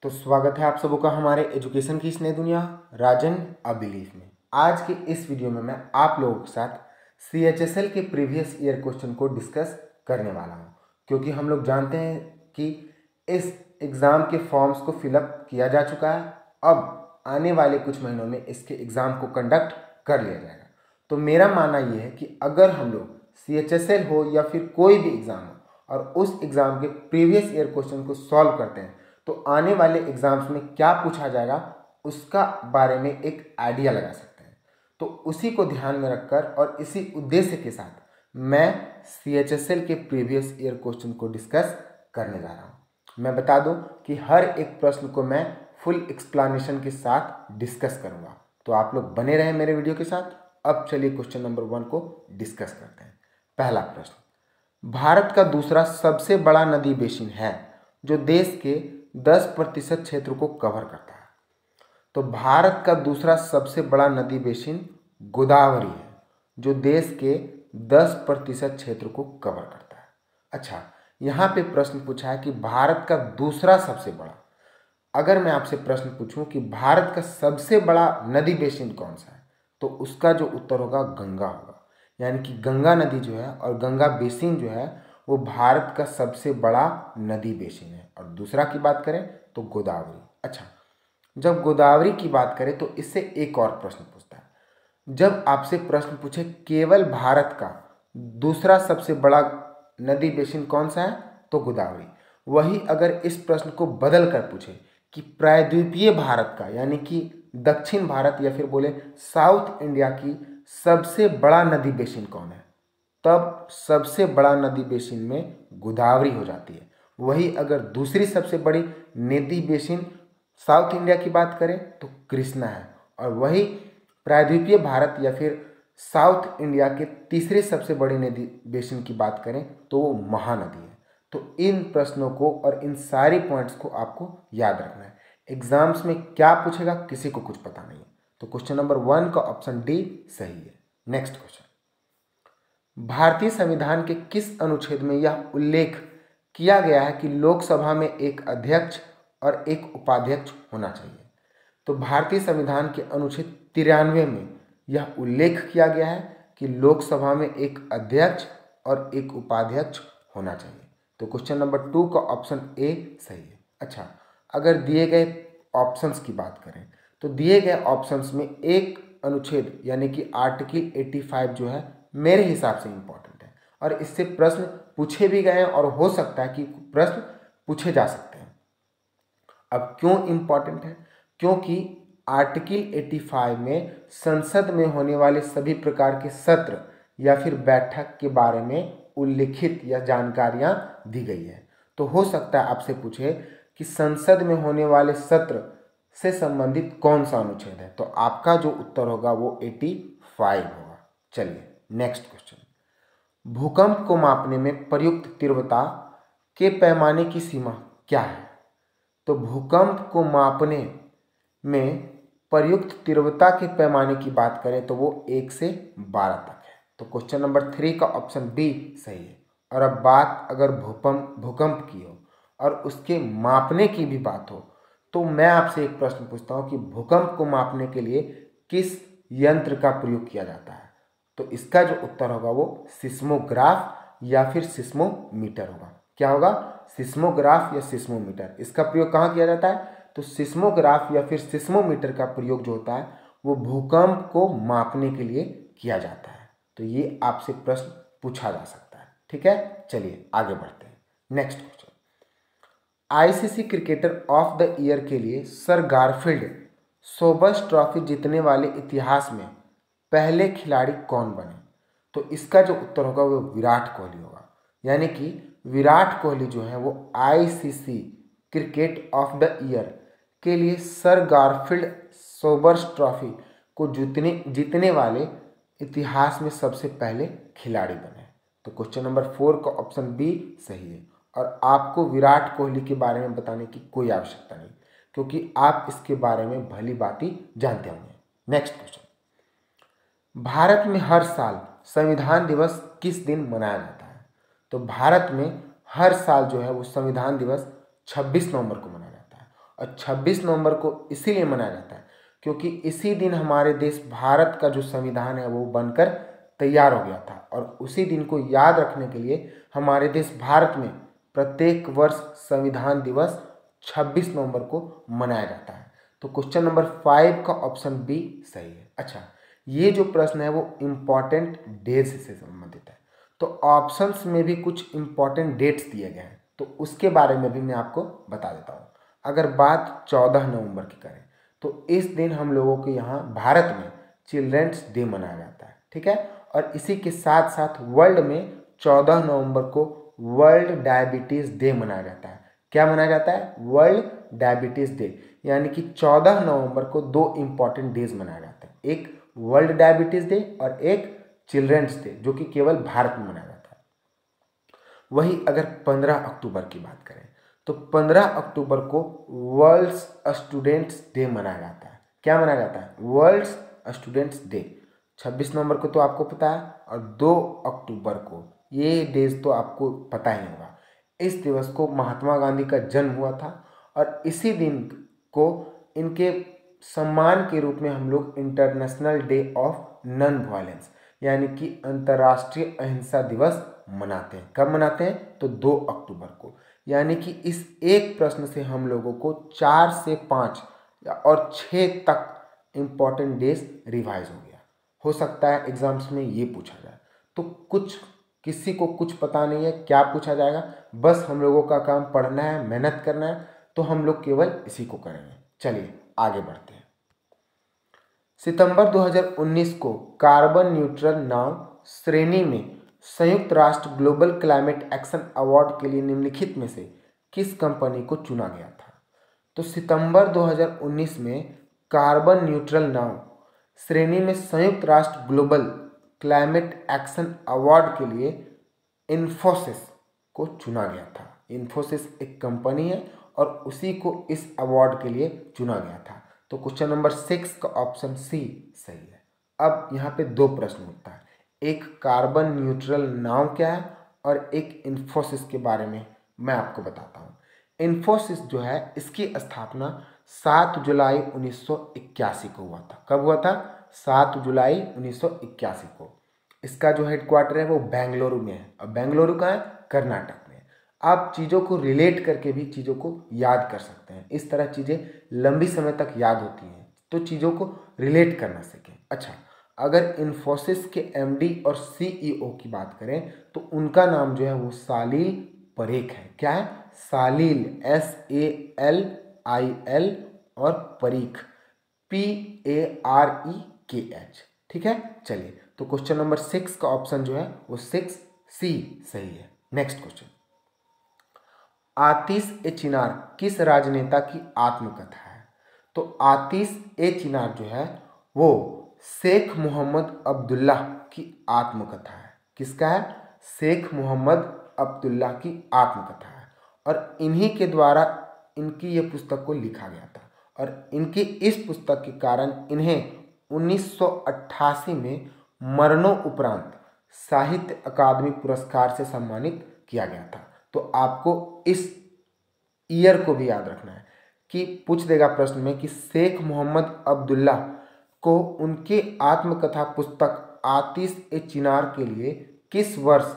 तो स्वागत है आप सबों का हमारे एजुकेशन की इस नई दुनिया राजन अ बिलीफ में। आज के इस वीडियो में मैं आप लोगों के साथ CHSL के प्रीवियस ईयर क्वेश्चन को डिस्कस करने वाला हूं, क्योंकि हम लोग जानते हैं कि इस एग्ज़ाम के फॉर्म्स को फिलअप किया जा चुका है। अब आने वाले कुछ महीनों में इसके एग्ज़ाम को कंडक्ट कर लिया जाएगा। तो मेरा मानना ये है कि अगर हम लोग CHSL हो या फिर कोई भी एग्ज़ाम हो और उस एग्ज़ाम के प्रीवियस ईयर क्वेश्चन को सॉल्व करते हैं तो आने वाले एग्जाम्स में क्या पूछा जाएगा उसका बारे में एक आइडिया लगा सकते हैं। तो उसी को ध्यान में रखकर और इसी उद्देश्य के साथ मैं CHSL के प्रीवियस ईयर क्वेश्चन को डिस्कस करने जा रहा हूं। मैं बता दूं कि हर एक प्रश्न को मैं फुल एक्सप्लेनेशन के साथ डिस्कस करूंगा, तो आप लोग बने रहें मेरे वीडियो के साथ। अब चलिए क्वेश्चन नंबर 1 को डिस्कस करते हैं। पहला प्रश्न, भारत का दूसरा सबसे बड़ा नदी बेसिन है जो देश के 10% क्षेत्र को कवर करता है। तो भारत का दूसरा सबसे बड़ा नदी बेसिन गोदावरी है जो देश के 10% क्षेत्र को कवर करता है। अच्छा, यहाँ पे प्रश्न पूछा है कि भारत का दूसरा सबसे बड़ा। अगर मैं आपसे प्रश्न पूछूं कि भारत का सबसे बड़ा नदी बेसिन कौन सा है, तो उसका जो उत्तर होगा गंगा होगा। यानी कि गंगा नदी जो है और गंगा बेसिन जो है वो भारत का सबसे बड़ा नदी बेसिन है। और दूसरा की बात करें तो गोदावरी। अच्छा, जब गोदावरी की बात करें तो इससे एक और प्रश्न पूछता है। जब आपसे प्रश्न पूछे केवल भारत का दूसरा सबसे बड़ा नदी बेसिन कौन सा है, तो गोदावरी। वही अगर इस प्रश्न को बदल कर पूछे कि प्रायद्वीपीय भारत का यानी कि दक्षिण भारत या फिर बोले साउथ इंडिया की सबसे बड़ा नदी बेसिन कौन है, तब सबसे बड़ा नदी बेसिन में गोदावरी हो जाती है। वही अगर दूसरी सबसे बड़ी नदी बेसिन साउथ इंडिया की बात करें तो कृष्णा है। और वही प्रायद्वीपीय भारत या फिर साउथ इंडिया के तीसरे सबसे बड़ी नदी बेसिन की बात करें तो वो महानदी है। तो इन प्रश्नों को और इन सारी पॉइंट्स को आपको याद रखना है। एग्जाम्स में क्या पूछेगा किसी को कुछ पता नहीं है। तो क्वेश्चन नंबर 1 का ऑप्शन डी सही है। नेक्स्ट क्वेश्चन, भारतीय संविधान के किस अनुच्छेद में यह उल्लेख किया गया है कि लोकसभा में एक अध्यक्ष और एक उपाध्यक्ष होना चाहिए? तो भारतीय संविधान के अनुच्छेद 93 में यह उल्लेख किया गया है कि लोकसभा में एक अध्यक्ष और एक उपाध्यक्ष होना चाहिए। तो क्वेश्चन नंबर 2 का ऑप्शन ए सही है। अच्छा, अगर दिए गए ऑप्शंस की बात करें तो दिए गए ऑप्शंस में एक अनुच्छेद यानी कि आर्टिकल 85 जो है मेरे हिसाब से इम्पोर्टेंट है और इससे प्रश्न पूछे भी गए हैं और हो सकता है कि प्रश्न पूछे जा सकते हैं। अब क्यों इम्पोर्टेंट है? क्योंकि आर्टिकल 85 में संसद में होने वाले सभी प्रकार के सत्र या फिर बैठक के बारे में उल्लिखित या जानकारियां दी गई है। तो हो सकता है आपसे पूछे कि संसद में होने वाले सत्र से संबंधित कौन सा अनुच्छेद है, तो आपका जो उत्तर होगा वो 85 होगा। चलिए नेक्स्ट क्वेश्चन, भूकंप को मापने में प्रयुक्त तीव्रता के पैमाने की सीमा क्या है? तो भूकंप को मापने में प्रयुक्त तीव्रता के पैमाने की बात करें तो वो 1 से 12 तक है। तो क्वेश्चन नंबर 3 का ऑप्शन बी सही है। और अब बात अगर भूकंप की हो और उसके मापने की भी बात हो तो मैं आपसे एक प्रश्न पूछता हूँ कि भूकंप को मापने के लिए किस यंत्र का प्रयोग किया जाता है? तो इसका जो उत्तर होगा वो सिस्मोग्राफ या फिर सिस्मोमीटर होगा। क्या होगा? सिस्मोग्राफ या सिस्मोमीटर। इसका प्रयोग कहाँ किया जाता है? तो सिस्मोग्राफ या फिर सिस्मोमीटर का प्रयोग जो होता है वो भूकंप को मापने के लिए किया जाता है। तो ये आपसे प्रश्न पूछा जा सकता है। ठीक है, चलिए आगे बढ़ते हैं। Next question, ICC cricketer of the year के लिए सर गारफील्ड सोबर्स ट्रॉफी जीतने वाले इतिहास में पहले खिलाड़ी कौन बने? तो इसका जो उत्तर होगा वो विराट कोहली होगा। यानी कि विराट कोहली जो है वो ICC cricket of the year के लिए सर गारफील्ड सोबर्स ट्रॉफी को जीतने वाले इतिहास में सबसे पहले खिलाड़ी बने। तो क्वेश्चन नंबर 4 का ऑप्शन बी सही है। और आपको विराट कोहली के बारे में बताने की कोई आवश्यकता नहीं, क्योंकि आप इसके बारे में भली भांति जानते होंगे। नेक्स्ट क्वेश्चन, भारत में हर साल संविधान दिवस किस दिन मनाया जाता है? तो भारत में हर साल जो है वो संविधान दिवस 26 नवंबर को मनाया जाता है। और 26 नवंबर को इसीलिए मनाया जाता है क्योंकि इसी दिन हमारे देश भारत का जो संविधान है वो बनकर तैयार हो गया था, और उसी दिन को याद रखने के लिए हमारे देश भारत में प्रत्येक वर्ष संविधान दिवस 26 नवंबर को मनाया जाता है। तो क्वेश्चन नंबर 5 का ऑप्शन बी सही है। अच्छा, ये जो प्रश्न है वो इम्पॉर्टेंट डेट्स से संबंधित है, तो ऑप्शंस में भी कुछ इम्पॉर्टेंट डेट्स दिए गए हैं, तो उसके बारे में भी मैं आपको बता देता हूँ। अगर बात 14 नवंबर की करें तो इस दिन हम लोगों के यहाँ भारत में चिल्ड्रंस डे मनाया जाता है, ठीक है। और इसी के साथ साथ वर्ल्ड में 14 नवंबर को वर्ल्ड डायबिटीज़ डे मनाया जाता है। क्या मनाया जाता है? World diabetes day. यानी कि 14 नवंबर को दो इम्पॉर्टेंट डेज मनाए जाते हैं, एक वर्ल्ड डायबिटीज़ डे और एक चिल्ड्रंस डे, जो कि केवल भारत में मनाया जाता है। वही अगर 15 अक्टूबर की बात करें तो 15 अक्टूबर को वर्ल्ड स्टूडेंट्स डे मनाया जाता है। क्या मनाया जाता है? World students day. 26 नवंबर को तो आपको पता है, और 2 अक्टूबर को, ये डेज तो आपको पता ही होगा। इस दिवस को महात्मा गांधी का जन्म हुआ था, और इसी दिन को इनके सम्मान के रूप में हम लोग international day of non violence यानी कि अंतर्राष्ट्रीय अहिंसा दिवस मनाते हैं। कब मनाते हैं? तो 2 अक्टूबर को। यानी कि इस एक प्रश्न से हम लोगों को 4 से 5 और 6 तक इम्पॉर्टेंट डेज रिवाइज हो गया। हो सकता है एग्जाम्स में ये पूछा जाए, तो कुछ किसी को कुछ पता नहीं है क्या पूछा जाएगा, बस हम लोगों का काम पढ़ना है, मेहनत करना है, तो हम लोग केवल इसी को करेंगे। चलिए आगे बढ़ते हैं। सितंबर 2019 को कार्बन न्यूट्रल नाव श्रेणी में संयुक्त राष्ट्र ग्लोबल क्लाइमेट एक्शन अवार्ड के लिए निम्नलिखित में से किस कंपनी को चुना गया था? तो सितंबर 2019 में कार्बन न्यूट्रल नाव श्रेणी में संयुक्त राष्ट्र ग्लोबल क्लाइमेट एक्शन अवार्ड के लिए इन्फोसिस को चुना गया था। इन्फोसिस एक कंपनी है और उसी को इस अवार्ड के लिए चुना गया था। तो क्वेश्चन नंबर 6 का ऑप्शन सी सही है। अब यहाँ पे दो प्रश्न होता है, एक कार्बन न्यूट्रल नाम क्या है और एक इन्फोसिस के बारे में मैं आपको बताता हूँ। इन्फोसिस जो है इसकी स्थापना 7 जुलाई 1981 को हुआ था। कब हुआ था? 7 जुलाई 1981 को। इसका जो हेडक्वार्टर है वो बेंगलुरु में है, और बेंगलुरु का है कर्नाटक में। आप चीज़ों को रिलेट करके भी चीज़ों को याद कर सकते हैं। इस तरह चीज़ें लंबी समय तक याद होती हैं, तो चीज़ों को रिलेट करना सीखें। अच्छा, अगर इन्फोसिस के एमडी और सीईओ की बात करें तो उनका नाम जो है वो सालील परेख है। क्या है? सालील, SALIL, और परीख, PAREKH। ठीक है, चलिए तो क्वेश्चन नंबर 6 का ऑप्शन जो है वो 6C सही है। नेक्स्ट क्वेश्चन, आतिश-ए-चिनार किस राजनेता की आत्मकथा है? तो आतिश-ए-चिनार जो है वो शेख मोहम्मद अब्दुल्ला की आत्मकथा है। किसका है? शेख मोहम्मद अब्दुल्ला की आत्मकथा है, और इन्हीं के द्वारा इनकी ये पुस्तक को लिखा गया था, और इनकी इस पुस्तक के कारण इन्हें 1988 में मरणोपरांत साहित्य अकादमी पुरस्कार से सम्मानित किया गया था। तो आपको इस ईयर को भी याद रखना है कि पूछ देगा प्रश्न में कि शेख मोहम्मद अब्दुल्ला को उनके आत्मकथा पुस्तक आतिश-ए-चिनार के लिए किस वर्ष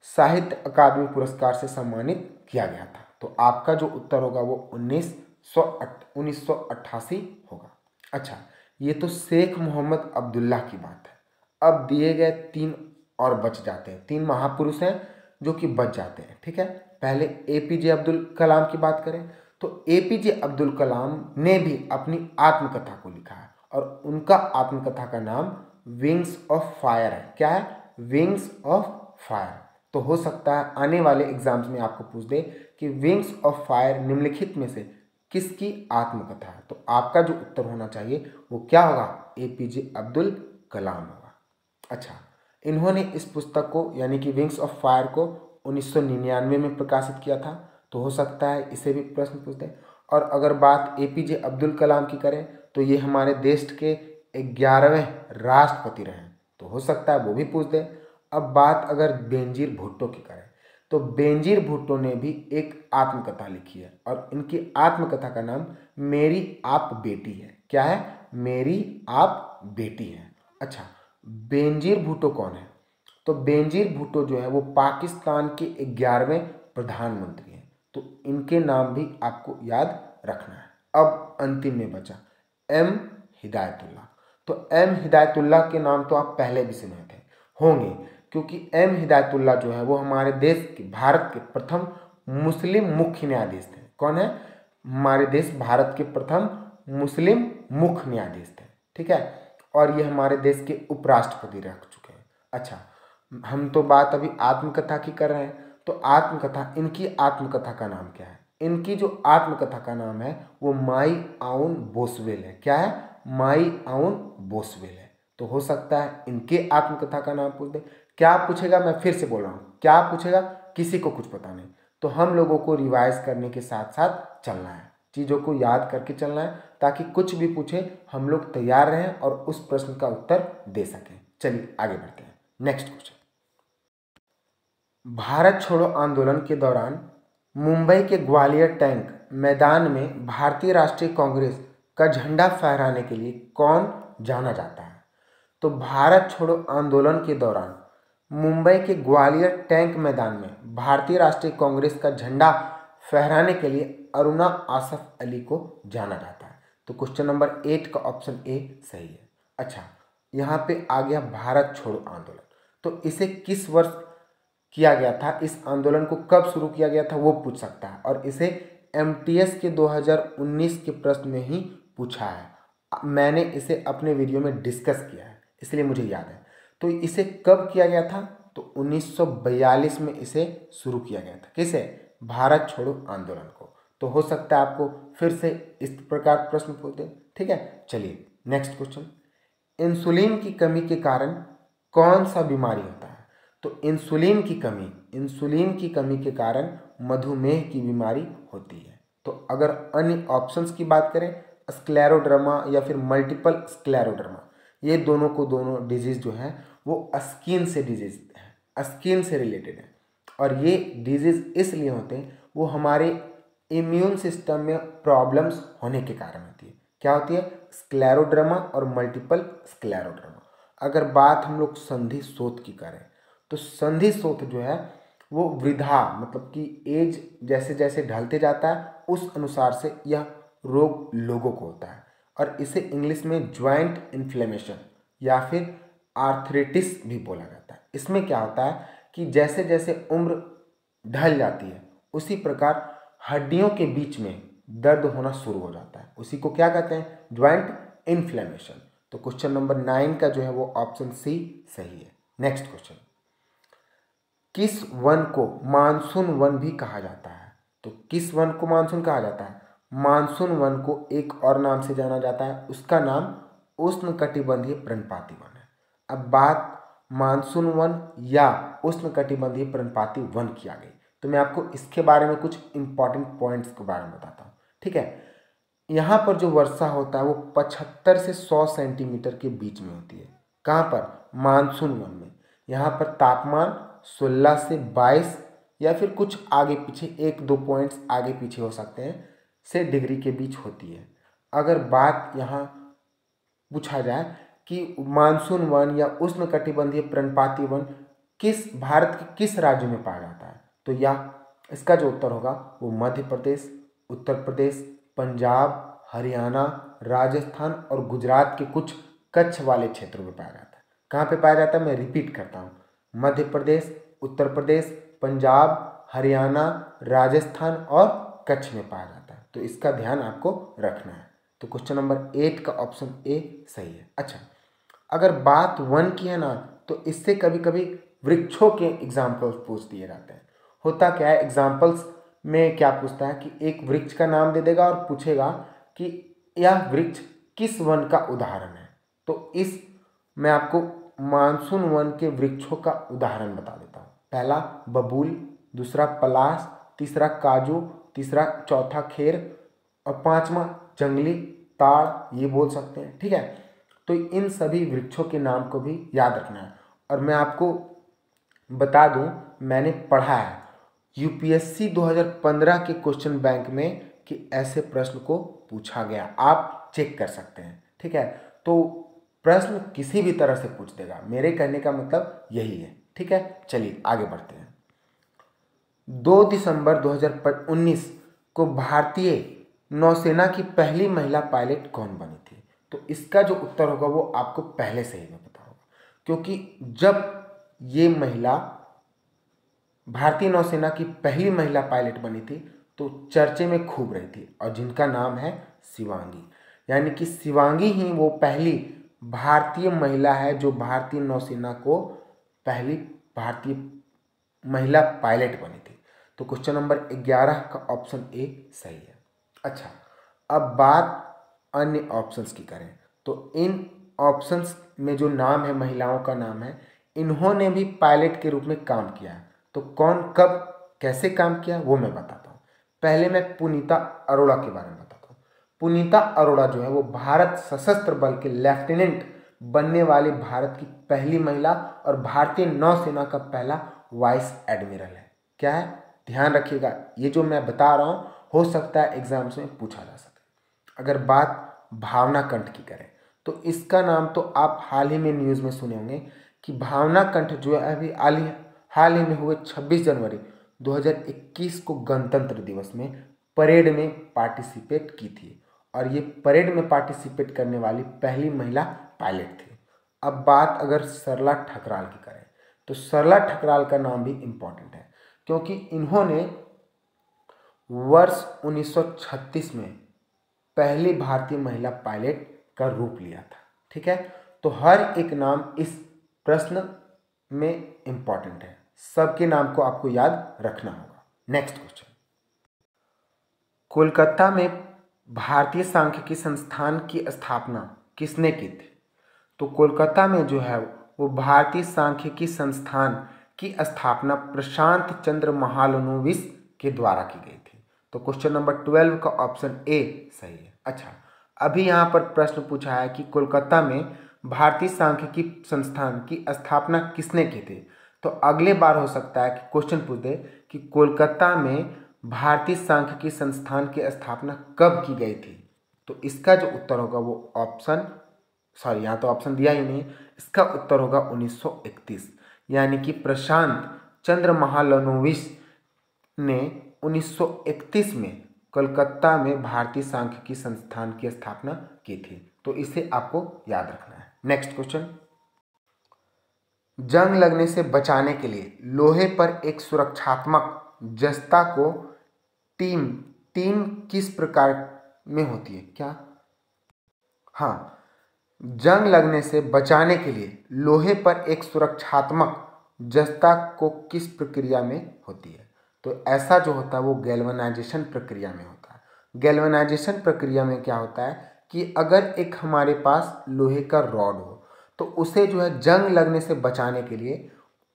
साहित्य अकादमी पुरस्कार से सम्मानित किया गया था? तो आपका जो उत्तर होगा वो 1988 होगा। अच्छा, ये तो शेख मोहम्मद अब्दुल्ला की बात है। अब दिए गए 3 और बच जाते हैं, 3 महापुरुष हैं जो कि बच जाते हैं। ठीक है, पहले APJ अब्दुल कलाम की बात करें तो APJ अब्दुल कलाम ने भी अपनी आत्मकथा को लिखा है, और उनका आत्मकथा का नाम विंग्स ऑफ फायर है। क्या है? Wings of fire. तो हो सकता है आने वाले एग्जाम्स में आपको पूछ दे कि विंग्स ऑफ फायर निम्नलिखित में से किसकी आत्मकथा है? तो आपका जो उत्तर होना चाहिए वो क्या होगा? APJ अब्दुल कलाम होगा। अच्छा, इन्होंने इस पुस्तक को यानी कि विंग्स ऑफ फायर को 1999 में प्रकाशित किया था, तो हो सकता है इसे भी प्रश्न पूछ दें। और अगर बात APJ अब्दुल कलाम की करें तो ये हमारे देश के 11वें राष्ट्रपति रहे, तो हो सकता है वो भी पूछ दें। अब बात अगर बेनजीर भुट्टो की करें तो बेनजीर भुट्टो ने भी एक आत्मकथा लिखी है और इनकी आत्मकथा का नाम मेरी आप बेटी है। क्या है? मेरी आप बेटी है। अच्छा, बेनजीर भुट्टो कौन है? तो बेनजीर भुट्टो जो है वो पाकिस्तान के 11वें प्रधानमंत्री हैं। तो इनके नाम भी आपको याद रखना है। अब अंतिम में बचा एम हिदायतुल्लाह। तो एम हिदायतुल्लाह के नाम तो आप पहले भी सुने थे होंगे, क्योंकि एम हिदायतुल्लाह जो है वो हमारे देश के, भारत के प्रथम मुस्लिम मुख्य न्यायाधीश थे। कौन है? हमारे देश भारत के प्रथम मुस्लिम मुख्य न्यायाधीश थे। ठीक है, और ये हमारे देश के उपराष्ट्रपति रह चुके हैं। अच्छा, हम तो बात अभी आत्मकथा की कर रहे हैं, तो आत्मकथा, इनकी आत्मकथा का नाम क्या है? इनकी जो आत्मकथा का नाम है वो माई आउन बोसवेल है। क्या है? माई आउन बोसवेल है। तो हो सकता है इनके आत्मकथा का नाम पूछ दे। क्या पूछेगा? मैं फिर से बोल रहा हूँ, क्या पूछेगा? किसी को कुछ पता नहीं। तो हम लोगों को रिवाइज करने के साथ साथ चलना है, चीज़ों को याद करके चलना है, ताकि कुछ भी पूछे हम लोग तैयार रहें और उस प्रश्न का उत्तर दे सकें। चलिए आगे बढ़ते हैं। नेक्स्ट क्वेश्चन, भारत छोड़ो आंदोलन के दौरान मुंबई के ग्वालियर टैंक मैदान में भारतीय राष्ट्रीय कांग्रेस का झंडा फहराने के लिए कौन जाना जाता है? तो भारत छोड़ो आंदोलन के दौरान मुंबई के ग्वालियर टैंक मैदान में भारतीय राष्ट्रीय कांग्रेस का झंडा फहराने के लिए अरुणा आसफ अली को जाना जाता है। तो क्वेश्चन नंबर 8 का ऑप्शन ए सही है। अच्छा, यहाँ पे आ गया भारत छोड़ो आंदोलन। तो इसे किस वर्ष किया गया था? इस आंदोलन को कब शुरू किया गया था वो पूछ सकता है, और इसे एमटीएस के 2019 के प्रश्न में ही पूछा है। मैंने इसे अपने वीडियो में डिस्कस किया है, इसलिए मुझे याद है। तो इसे कब किया गया था? तो 1942 में इसे शुरू किया गया था। किसे? भारत छोड़ो आंदोलन को। तो हो सकता है आपको फिर से इस प्रकार प्रश्न पूछ दे। ठीक है, चलिए नेक्स्ट क्वेश्चन, इंसुलिन की कमी के कारण कौन सा बीमारी होता है? तो इंसुलिन की कमी के कारण मधुमेह की बीमारी होती है। तो अगर अन्य ऑप्शंस की बात करें, स्क्लेरोडर्मा या फिर मल्टीपल स्क्लेरोडर्मा, ये दोनों डिजीज जो है वो स्किन से डिजीज है, स्किन से रिलेटेड है। और ये डिजीज इसलिए होते हैं, वो हमारे इम्यून सिस्टम में प्रॉब्लम्स होने के कारण होती है। क्या होती है? स्क्लेरोडर्मा और मल्टीपल स्क्लेरोडर्मा। अगर बात हम लोग संधि शोथ की करें, तो संधि शोथ जो है वो वृद्धा, मतलब कि एज जैसे जैसे ढलते जाता है उस अनुसार से यह रोग लोगों को होता है, और इसे इंग्लिश में ज्वाइंट इन्फ्लेमेशन या फिर आर्थराइटिस भी बोला जाता है। इसमें क्या होता है कि जैसे जैसे उम्र ढल जाती है उसी प्रकार हड्डियों के बीच में दर्द होना शुरू हो जाता है, उसी को क्या कहते हैं? Joint inflammation. तो क्वेश्चन नंबर 9 का जो है वो ऑप्शन सी सही है। नेक्स्ट क्वेश्चन, किस वन को मानसून वन भी कहा जाता है? तो किस वन को मानसून कहा जाता है? मानसून वन को एक और नाम से जाना जाता है, उसका नाम उष्णकटिबंधीय पर्णपाती वन है। अब बात मानसून वन या उष्णकटिबंधीय पर्णपाती वन की आ गई, तो मैं आपको इसके बारे में कुछ इंपॉर्टेंट पॉइंट्स के बारे में बताता हूँ। ठीक है, यहाँ पर जो वर्षा होता है वो 75 से 100 सेंटीमीटर के बीच में होती है। कहाँ पर? मानसून वन में। यहाँ पर तापमान 16 से 22 या फिर कुछ आगे पीछे 1-2 पॉइंट्स आगे पीछे हो सकते हैं से डिग्री के बीच होती है। अगर बात यहाँ पूछा जाए कि मानसून वन या उष्णकटिबंधीय पर्णपाती वन भारत के किस राज्य में पाया जाता है, तो यह इसका जो उत्तर होगा वो मध्य प्रदेश, उत्तर प्रदेश, पंजाब, हरियाणा, राजस्थान और गुजरात के कुछ कच्छ वाले क्षेत्रों में पाया जाता है। कहाँ पे पाया जाता है? मैं रिपीट करता हूँ, मध्य प्रदेश, उत्तर प्रदेश, पंजाब, हरियाणा, राजस्थान और कच्छ में पाया जाता है। तो इसका ध्यान आपको रखना है। तो क्वेश्चन नंबर 8 का ऑप्शन ए सही है। अच्छा, अगर बात वन की है ना, तो इससे कभी कभी वृक्षों के एग्जाम्पल्स पूछ दिए जाते हैं। होता क्या है, एग्जाम्पल्स में क्या पूछता है कि एक वृक्ष का नाम दे देगा और पूछेगा कि यह वृक्ष किस वन का उदाहरण है। तो इस मैं आपको मानसून वन के वृक्षों का उदाहरण बता देता हूँ। पहला बबूल, दूसरा पलाश, तीसरा काजू, तीसरा चौथा खेर और पांचवा जंगली ताड़, ये बोल सकते हैं। ठीक है, तो इन सभी वृक्षों के नाम को भी याद रखना है। और मैं आपको बता दूं, मैंने पढ़ा है यूपीएससी 2015 के क्वेश्चन बैंक में कि ऐसे प्रश्न को पूछा गया, आप चेक कर सकते हैं। ठीक है, तो प्रश्न किसी भी तरह से पूछ देगा, मेरे कहने का मतलब यही है। ठीक है, चलिए आगे बढ़ते हैं। 2 दिसंबर 2019 को भारतीय नौसेना की पहली महिला पायलट कौन बनी थी? तो इसका जो उत्तर होगा वो आपको पहले से ही में पता होगा, क्योंकि जब ये महिला भारतीय नौसेना की पहली महिला पायलट बनी थी तो चर्चे में खूब रही थी, और जिनका नाम है शिवांगी। यानी कि शिवांगी ही वो पहली भारतीय महिला है जो भारतीय नौसेना को पहली भारतीय महिला पायलट बनी थी। तो क्वेश्चन नंबर 11 का ऑप्शन ए सही है। अच्छा, अब बात अन्य ऑप्शंस की करें तो इन ऑप्शंस में जो नाम है, महिलाओं का नाम है, इन्होंने भी पायलट के रूप में काम किया है। तो कौन कब कैसे काम किया वो मैं बताता हूँ। पहले मैं पुनीता अरोड़ा के बारे में बताता हूँ। पुनीता अरोड़ा जो है वो भारत सशस्त्र बल के लेफ्टिनेंट बनने वाली भारत की पहली महिला और भारतीय नौसेना का पहला वाइस एडमिरल है। क्या है, ध्यान रखिएगा, ये जो मैं बता रहा हूँ हो सकता है एग्जाम्स में पूछा जा सके। अगर बात भावना कंठ की करें तो इसका नाम तो आप हाल ही में न्यूज़ में सुने होंगे कि भावना कंठ जो है अभी हाल ही में हुए 26 जनवरी 2021 को गणतंत्र दिवस में परेड में पार्टिसिपेट की थी, और ये परेड में पार्टिसिपेट करने वाली पहली महिला पायलट थी। अब बात अगर सरला ठकराल की करें तो सरला ठकराल का नाम भी इम्पॉर्टेंट है, क्योंकि इन्होंने वर्ष 1936 में पहली भारतीय महिला पायलट का रूप लिया था। ठीक है, तो हर एक नाम इस प्रश्न में इंपॉर्टेंट है, सबके नाम को आपको याद रखना होगा। नेक्स्ट क्वेश्चन, कोलकाता में भारतीय सांख्यिकी संस्थान की स्थापना किसने की थी? तो कोलकाता में जो है वो भारतीय सांख्यिकी संस्थान की स्थापना प्रशांत चंद्र महालनोबिस के द्वारा की गई थी। तो क्वेश्चन नंबर 12 का ऑप्शन ए सही है। अच्छा, अभी यहाँ पर प्रश्न पूछा है कि कोलकाता में भारतीय सांख्यिकी संस्थान की स्थापना किसने की थी? तो अगले बार हो सकता है कि क्वेश्चन पूछ दे कि कोलकाता में भारतीय सांख्यिकी संस्थान की स्थापना कब की गई थी। तो इसका जो उत्तर होगा वो यहाँ तो ऑप्शन दिया ही नहीं, इसका उत्तर होगा 1931। यानी कि प्रशांत चंद्र महालनोबिस ने 1931 में कलकत्ता में भारतीय सांख्यिकी संस्थान की स्थापना की थी। तो इसे आपको याद रखना है। नेक्स्ट क्वेश्चन, जंग लगने से बचाने के लिए लोहे पर एक सुरक्षात्मक जस्ता को टीम किस प्रकार में होती है? क्या? हाँ, जंग लगने से बचाने के लिए लोहे पर एक सुरक्षात्मक जस्ता को किस प्रक्रिया में होती है? तो ऐसा जो होता है वो गैल्वेनाइजेशन प्रक्रिया में होता है। गैल्वेनाइजेशन प्रक्रिया में क्या होता है कि अगर एक हमारे पास लोहे का रॉड हो तो उसे जो है जंग लगने से बचाने के लिए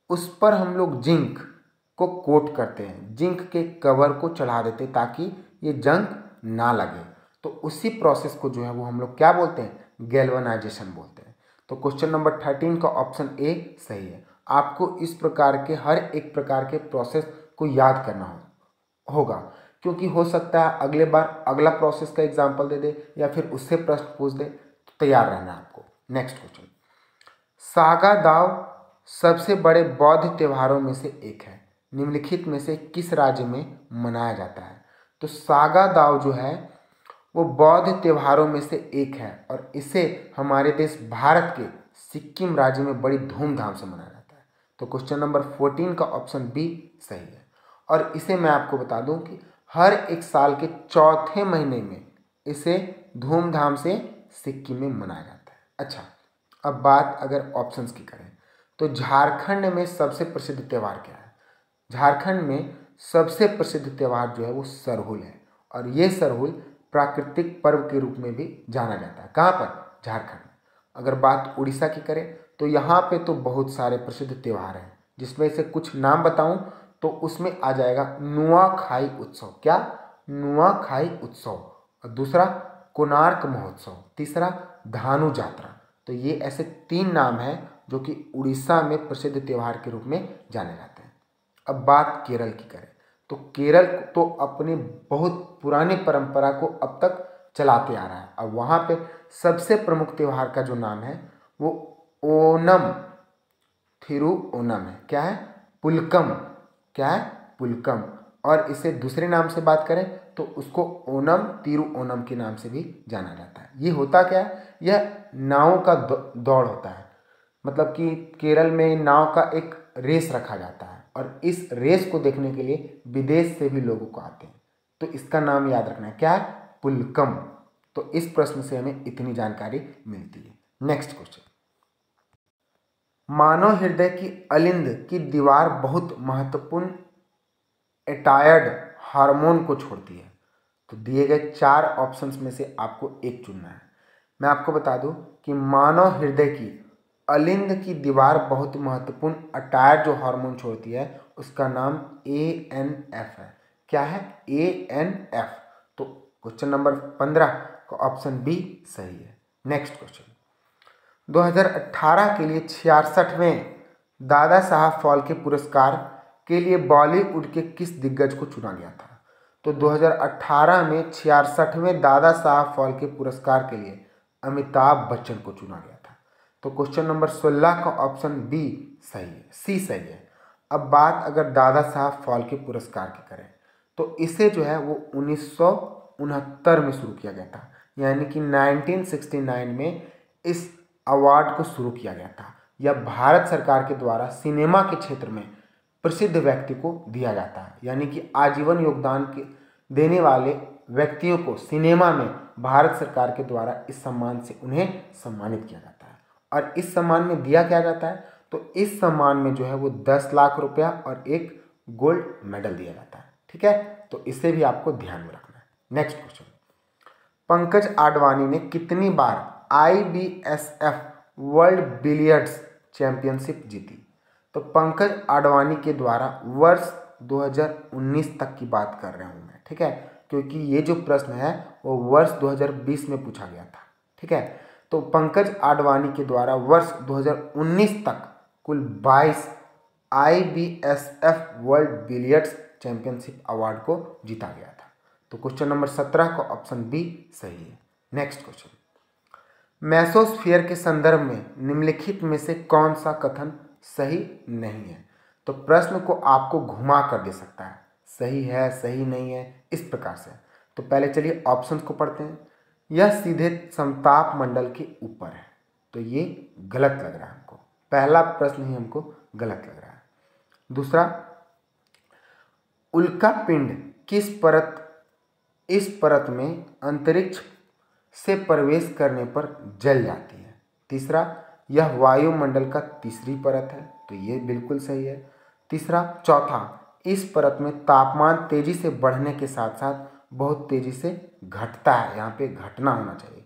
उस पर हम लोग जिंक को कोट करते हैं, जिंक के कवर को चढ़ा देते हैं ताकि ये जंग ना लगे। तो उसी प्रोसेस को जो है वो हम लोग क्या बोलते हैं? गैल्वेनाइजेशन बोलते हैं। तो क्वेश्चन नंबर 13 का ऑप्शन ए सही है। आपको इस प्रकार के हर एक प्रकार के प्रोसेस को याद करना होगा, क्योंकि हो सकता है अगले बार अगला प्रोसेस का एग्जाम्पल दे दे या फिर उससे प्रश्न पूछ दे, तो तैयार रहना आपको। नेक्स्ट क्वेश्चन, सागा दाव सबसे बड़े बौद्ध त्योहारों में से एक है, निम्नलिखित में से किस राज्य में मनाया जाता है? तो सागा दाव जो है वो बौद्ध त्योहारों में से एक है और इसे हमारे देश भारत के सिक्किम राज्य में बड़ी धूमधाम से मनाया जाता है। तो क्वेश्चन नंबर 14 का ऑप्शन बी सही है। और इसे मैं आपको बता दूं कि हर एक साल के चौथे महीने में इसे धूमधाम से सिक्किम में मनाया जाता है। अच्छा, अब बात अगर ऑप्शंस की करें तो झारखंड में सबसे प्रसिद्ध त्यौहार क्या है? झारखंड में सबसे प्रसिद्ध त्यौहार जो है वो सरहुल है, और ये सरहुल प्राकृतिक पर्व के रूप में भी जाना जाता है। कहाँ पर? झारखंड में। अगर बात उड़ीसा की करें तो यहाँ पे तो बहुत सारे प्रसिद्ध त्यौहार हैं, जिसमें से कुछ नाम बताऊं तो उसमें आ जाएगा नुआखाई उत्सव। क्या? नुआखाई उत्सव। और दूसरा कोणार्क महोत्सव, तीसरा धानु यात्रा। तो ये ऐसे 3 नाम हैं जो कि उड़ीसा में प्रसिद्ध त्यौहार के रूप में जाने जाते हैं। अब बात केरल की करें तो केरल तो अपनी बहुत पुरानी परंपरा को अब तक चलाते आ रहा है। अब वहाँ पे सबसे प्रमुख त्यौहार का जो नाम है वो ओनम, थिरुओनम है। क्या है? पुलकम। क्या है? पुलकम। और इसे दूसरे नाम से बात करें तो उसको ओनम तिरुओनम के नाम से भी जाना जाता है। ये होता क्या है? यह नावों का दौड़ होता है। मतलब कि केरल में नाव का एक रेस रखा जाता है और इस रेस को देखने के लिए विदेश से भी लोगों को आते हैं। तो इसका नाम याद रखना है। क्या है? पुलकम। तो इस प्रश्न से हमें इतनी जानकारी मिलती है। नेक्स्ट क्वेश्चन, मानव हृदय की अलिंद की दीवार बहुत महत्वपूर्ण एटायर्ड हार्मोन को छोड़ती है। तो दिए गए 4 ऑप्शंस में से आपको एक चुनना है। मैं आपको बता दूं कि मानव हृदय की अलिंद की दीवार बहुत महत्वपूर्ण अटायर जो हार्मोन छोड़ती है उसका नाम ANF है। क्या है? ANF। तो क्वेश्चन नंबर 15 का ऑप्शन बी सही है। नेक्स्ट क्वेश्चन, 2018 के लिए 66वें दादा साहब फाल्के पुरस्कार के लिए बॉलीवुड के किस दिग्गज को चुना गया था? तो 2018 में 66वें दादा साहब फाल्के पुरस्कार के लिए अमिताभ बच्चन को चुना गया था। तो क्वेश्चन नंबर 16 का ऑप्शन बी सही है, सी सही है। अब बात अगर दादा साहब फाल्के पुरस्कार की करें तो इसे जो है वो 1969 में शुरू किया गया था, यानी कि 1969 में इस अवार्ड को शुरू किया गया था। यह भारत सरकार के द्वारा सिनेमा के क्षेत्र में प्रसिद्ध व्यक्ति को दिया जाता है, यानी कि आजीवन योगदान के देने वाले व्यक्तियों को सिनेमा में भारत सरकार के द्वारा इस सम्मान से उन्हें सम्मानित किया जाता है। और इस सम्मान में दिया क्या जाता है? तो इस सम्मान में जो है वो 10 लाख रुपया और एक गोल्ड मेडल दिया जाता है। ठीक है, तो इसे भी आपको ध्यान में रखना है। नेक्स्ट क्वेश्चन, पंकज आडवाणी ने कितनी बार IBSF वर्ल्ड बिलियर्ड्स चैंपियनशिप जीती? तो पंकज आडवाणी के द्वारा वर्ष 2019 तक की बात कर रहा हूँ मैं। ठीक है, क्योंकि ये जो प्रश्न है वो वर्ष 2020 में पूछा गया था। ठीक है, तो पंकज आडवाणी के द्वारा वर्ष 2019 तक कुल 22 IBSF world billiards championship award को जीता गया था। तो क्वेश्चन नंबर 17 का ऑप्शन बी सही है। नेक्स्ट क्वेश्चन, मेसोस्फीयर के संदर्भ में निम्नलिखित में से कौन सा कथन सही नहीं है? तो प्रश्न को आपको घुमा कर दे सकता है, सही है, सही नहीं है, इस प्रकार से। तो पहले चलिए ऑप्शंस को पढ़ते हैं। यह सीधे समताप मंडल के ऊपर है, तो ये गलत लग रहा है हमको। पहला प्रश्न ही हमको गलत लग रहा है। दूसरा, उल्का पिंड किस परत, इस परत में अंतरिक्ष से प्रवेश करने पर जल जाती है? तीसरा, यह वायुमंडल का तीसरी परत है, तो ये बिल्कुल सही है। तीसरा, चौथा, इस परत में तापमान तेजी से बढ़ने के साथ साथ बहुत तेजी से घटता है, यहाँ पे घटना होना चाहिए।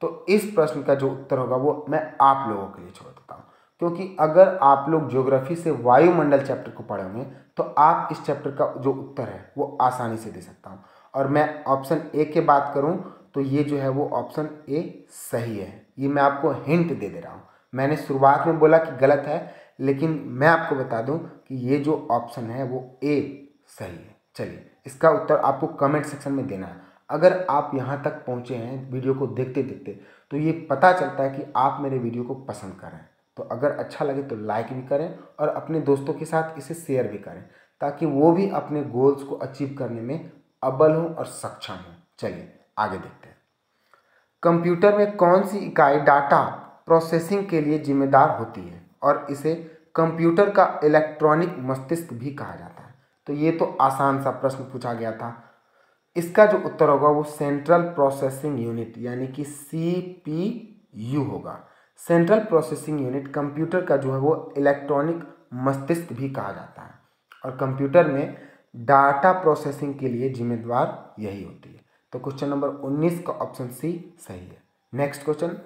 तो इस प्रश्न का जो उत्तर होगा वो मैं आप लोगों के लिए छोड़ देता हूँ, क्योंकि अगर आप लोग ज्योग्राफी से वायुमंडल चैप्टर को पढ़े होंगे तो आप इस चैप्टर का जो उत्तर है वो आसानी से दे सकता हूँ। और मैं ऑप्शन ए की बात करूँ तो ये जो है वो ऑप्शन ए सही है। ये मैं आपको हिंट दे रहा हूँ। मैंने शुरुआत में बोला कि गलत है, लेकिन मैं आपको बता दूं कि ये जो ऑप्शन है वो ए सही है। चलिए, इसका उत्तर आपको कमेंट सेक्शन में देना है। अगर आप यहाँ तक पहुँचे हैं वीडियो को देखते देखते तो ये पता चलता है कि आप मेरे वीडियो को पसंद कर रहे हैं। तो अगर अच्छा लगे तो लाइक भी करें और अपने दोस्तों के साथ इसे शेयर भी करें, ताकि वो भी अपने गोल्स को अचीव करने में अव्वल हों और सक्षम हों। चलिए आगे देखते हैं। कंप्यूटर में कौन सी इकाई डाटा प्रोसेसिंग के लिए जिम्मेदार होती है और इसे कंप्यूटर का इलेक्ट्रॉनिक मस्तिष्क भी कहा जाता है? तो ये तो आसान सा प्रश्न पूछा गया था। इसका जो उत्तर होगा वो सेंट्रल प्रोसेसिंग यूनिट यानी कि CPU होगा। सेंट्रल प्रोसेसिंग यूनिट कंप्यूटर का जो है वो इलेक्ट्रॉनिक मस्तिष्क भी कहा जाता है और कंप्यूटर में डाटा प्रोसेसिंग के लिए जिम्मेदार यही होती है। तो क्वेश्चन नंबर 19 का ऑप्शन सी सही है। नेक्स्ट क्वेश्चन,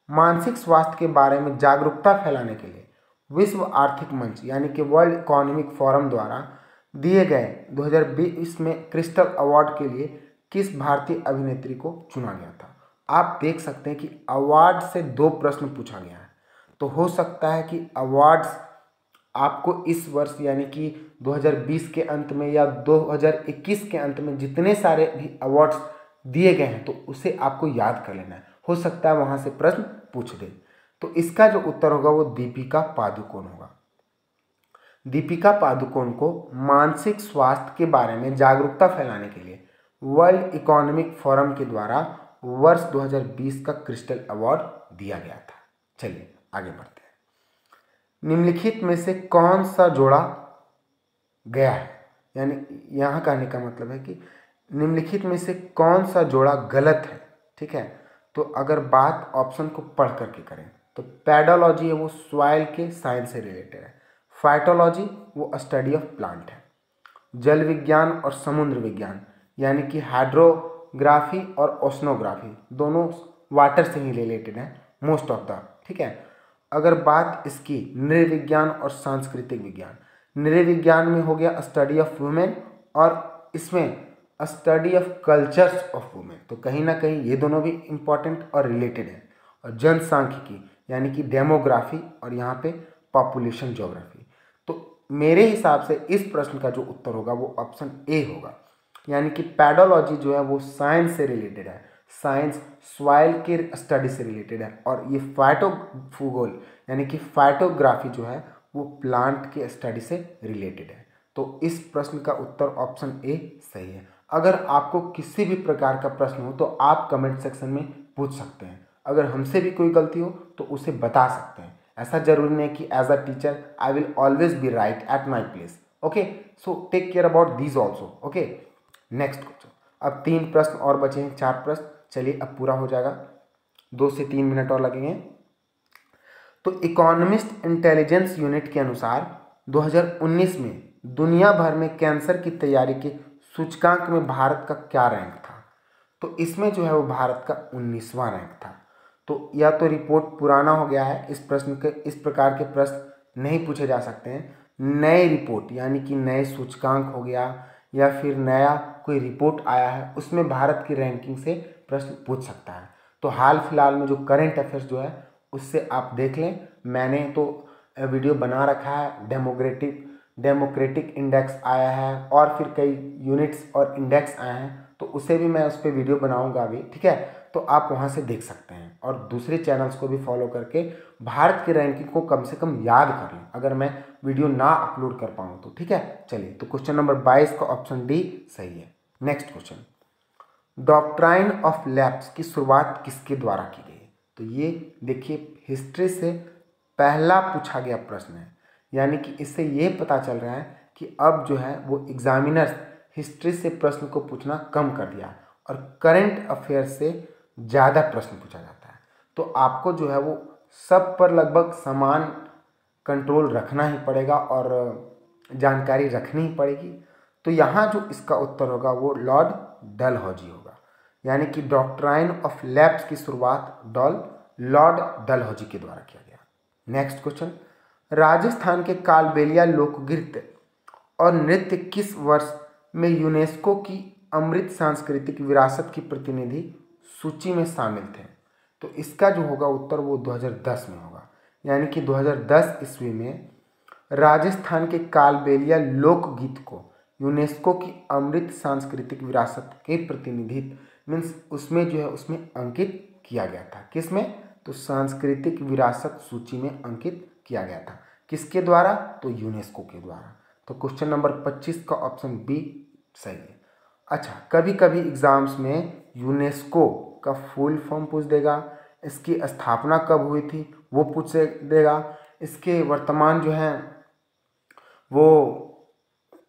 मानसिक स्वास्थ्य के बारे में जागरूकता फैलाने के लिए विश्व आर्थिक मंच यानी कि वर्ल्ड इकोनॉमिक फोरम द्वारा दिए गए 2020 में क्रिस्टल अवार्ड के लिए किस भारतीय अभिनेत्री को चुना गया था? आप देख सकते हैं कि अवार्ड से 2 प्रश्न पूछा गया है, तो हो सकता है कि अवार्ड्स आपको इस वर्ष यानी कि 2020 के अंत में या 2021 के अंत में जितने सारे भी अवार्ड्स दिए गए हैं तो उसे आपको याद कर लेना है, हो सकता है वहाँ से प्रश्न पूछ दे। तो इसका जो उत्तर होगा वो दीपिका पादुकोण होगा। दीपिका पादुकोण को मानसिक स्वास्थ्य के बारे में जागरूकता फैलाने के लिए वर्ल्ड इकोनॉमिक फोरम के द्वारा वर्ष 2020 का क्रिस्टल अवार्ड दिया गया था। चलिए आगे बढ़ते हैं। निम्नलिखित में से कौन सा जोड़ा गया है, यानी यहाँ कहने का मतलब है कि निम्नलिखित में से कौन सा जोड़ा गलत है। ठीक है, तो अगर बात ऑप्शन को पढ़ करके करें तो पेडोलॉजी है वो सॉइल के साइंस से रिलेटेड है, फाइटोलॉजी वो स्टडी ऑफ प्लांट है, जल विज्ञान और समुद्र विज्ञान यानी कि हाइड्रोग्राफी और ओशनोग्राफी दोनों वाटर से ही रिलेटेड है मोस्ट ऑफ द। ठीक है, अगर बात इसकी नृविज्ञान और सांस्कृतिक विज्ञान, नृविज्ञान में हो गया स्टडी ऑफ वुमेन और इसमें study of cultures of women, तो कहीं ना कहीं ये दोनों भी इम्पॉर्टेंट और रिलेटेड है। और जनसांख्यिकी यानी कि डेमोग्राफी और यहाँ पे पॉपुलेशन ज्योग्राफी। तो मेरे हिसाब से इस प्रश्न का जो उत्तर होगा वो ऑप्शन ए होगा, यानी कि पेडोलॉजी जो है वो साइंस से रिलेटेड है, साइंस सॉइल के स्टडी से रिलेटेड है, और ये फाइटोफूगोल यानी कि फाइटोग्राफी जो है वो प्लांट के स्टडी से रिलेटेड है। तो इस प्रश्न का उत्तर ऑप्शन ए सही है। अगर आपको किसी भी प्रकार का प्रश्न हो तो आप कमेंट सेक्शन में पूछ सकते हैं, अगर हमसे भी कोई गलती हो तो उसे बता सकते हैं। ऐसा जरूरी नहीं कि as a teacher I will always be right at my place. Okay, so take care about these also. Okay, next question. अब 3 प्रश्न और बचे हैं, 4 प्रश्न। चलिए अब पूरा हो जाएगा, 2 से 3 मिनट और लगेंगे। तो इकोनॉमिस्ट इंटेलिजेंस यूनिट के अनुसार 2019 में दुनिया भर में कैंसर की तैयारी के सूचकांक में भारत का क्या रैंक था? तो इसमें जो है वो भारत का 19वां रैंक था। तो या तो रिपोर्ट पुराना हो गया है, इस प्रकार के प्रश्न नहीं पूछे जा सकते हैं। नए रिपोर्ट यानी कि नए सूचकांक हो गया या फिर नया कोई रिपोर्ट आया है उसमें भारत की रैंकिंग से प्रश्न पूछ सकता है। तो हाल फिलहाल में जो करंट अफेयर्स जो है उससे आप देख लें। मैंने तो वीडियो बना रखा है, डेमोक्रेटिक इंडेक्स आया है और फिर कई यूनिट्स और इंडेक्स आए हैं, तो उसे भी मैं उस पर वीडियो बनाऊंगा अभी। ठीक है, तो आप वहां से देख सकते हैं और दूसरे चैनल्स को भी फॉलो करके भारत की रैंकिंग को कम से कम याद कर लें अगर मैं वीडियो ना अपलोड कर पाऊँ तो। ठीक है, चलिए तो क्वेश्चन नंबर 22 का ऑप्शन डी सही है। Next question, doctrine of lapse की शुरुआत किसके द्वारा की गई? तो ये देखिए हिस्ट्री से पहला पूछा गया प्रश्न है, यानी कि इससे ये पता चल रहा है कि अब जो है वो एग्जामिनर्स हिस्ट्री से प्रश्न को पूछना कम कर दिया और करंट अफेयर से ज़्यादा प्रश्न पूछा जाता है। तो आपको जो है वो सब पर लगभग समान कंट्रोल रखना ही पड़ेगा और जानकारी रखनी ही पड़ेगी। तो यहाँ जो इसका उत्तर होगा वो लॉर्ड डलहौजी होगा, यानी कि डॉक्ट्राइन ऑफ लैप्स की शुरुआत लॉर्ड डलहौजी के द्वारा किया गया। नेक्स्ट क्वेश्चन, राजस्थान के कालबेलिया लोकनृत्य और नृत्य किस वर्ष में यूनेस्को की अमृत सांस्कृतिक विरासत की प्रतिनिधि सूची में शामिल थे? तो इसका जो होगा उत्तर वो 2010 में होगा, यानी कि 2010 ईस्वी में राजस्थान के कालबेलिया लोकगीत को यूनेस्को की अमृत सांस्कृतिक विरासत के प्रतिनिधित्व मीन्स उसमें जो है उसमें अंकित किया गया था। किसमें? तो सांस्कृतिक विरासत सूची में अंकित किया गया था। किसके द्वारा? तो यूनेस्को के द्वारा। तो क्वेश्चन नंबर 25 का ऑप्शन बी सही है। अच्छा, कभी कभी एग्जाम्स में यूनेस्को का फुल फॉर्म पूछ देगा, इसकी स्थापना कब हुई थी वो पूछ देगा, इसके वर्तमान जो है वो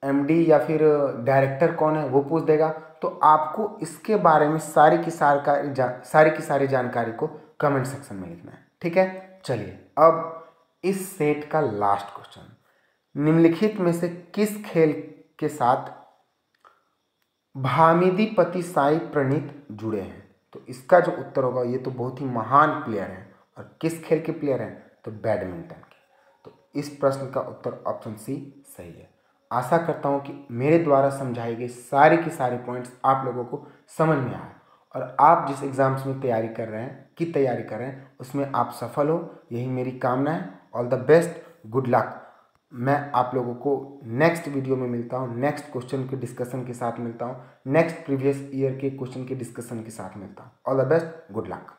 एमडी या फिर डायरेक्टर कौन है वो पूछ देगा। तो आपको इसके बारे में सारी की सारी जानकारी को कमेंट सेक्शन में लिखना है। ठीक है, चलिए अब इस सेट का लास्ट क्वेश्चन, निम्नलिखित में से किस खेल के साथ भामिदीपति साई प्रणीत जुड़े हैं? तो इसका जो उत्तर होगा, ये तो बहुत ही महान प्लेयर हैं और किस खेल के प्लेयर हैं? तो बैडमिंटन के। तो इस प्रश्न का उत्तर ऑप्शन सी सही है। आशा करता हूं कि मेरे द्वारा समझाई गई सारे के सारे पॉइंट्स आप लोगों को समझ में आए और आप जिस एग्जाम्स में तैयारी कर रहे हैं उसमें आप सफल हो, यही मेरी कामना है। All the best, good luck. मैं आप लोगों को नेक्स्ट वीडियो में मिलता हूँ, नेक्स्ट क्वेश्चन के डिस्कशन के साथ मिलता हूँ, नेक्स्ट प्रीवियस ईयर के क्वेश्चन के डिस्कशन के साथ मिलता हूँ। All the best, good luck.